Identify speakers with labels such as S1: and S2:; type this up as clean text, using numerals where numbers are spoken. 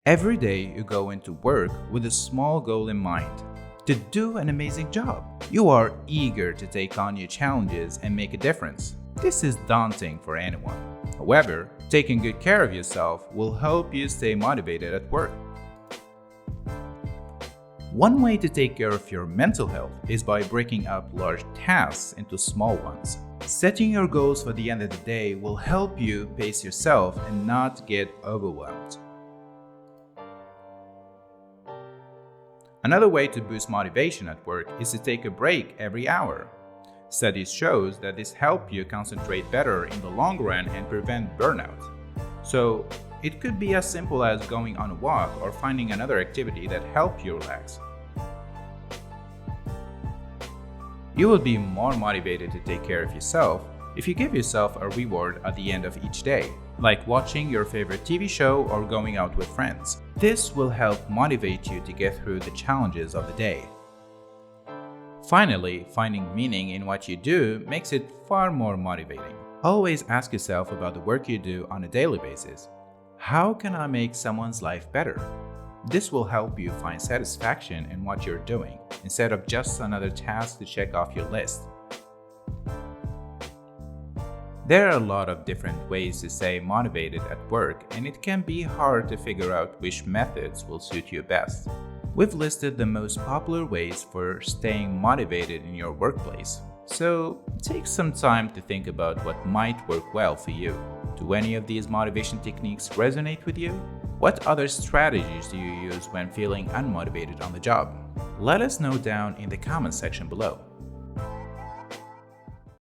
S1: Every day you go into work with a small goal in mind to do an amazing job. You are eager to take on new challenges and make a difference. This is daunting for anyone. However, taking good care of yourself will help you stay motivated at work. One way to take care of your mental health is by breaking up large tasks into small ones. Setting your goals for the end of the day will help you pace yourself and not get overwhelmed. Another way to boost motivation at work is to take a break every hour. Studies show that this helps you concentrate better in the long run and prevent burnout. So, it could be as simple as going on a walk or finding another activity that helps you relax. You will be more motivated to take care of yourself if you give yourself a reward at the end of each day, like watching your favorite TV show or going out with friends. This will help motivate you to get through the challenges of the day. Finally, finding meaning in what you do makes it far more motivating. Always ask yourself about the work you do on a daily basis. How can I make someone's life better? This will help you find satisfaction in what you're doing, instead of just another task to check off your list. There are a lot of different ways to stay motivated at work, and it can be hard to figure out which methods will suit you best. We've listed the most popular ways for staying motivated in your workplace, so take some time to think about what might work well for you. Do any of these motivation techniques resonate with you? What other strategies do you use when feeling unmotivated on the job? Let us know down in the comments section below.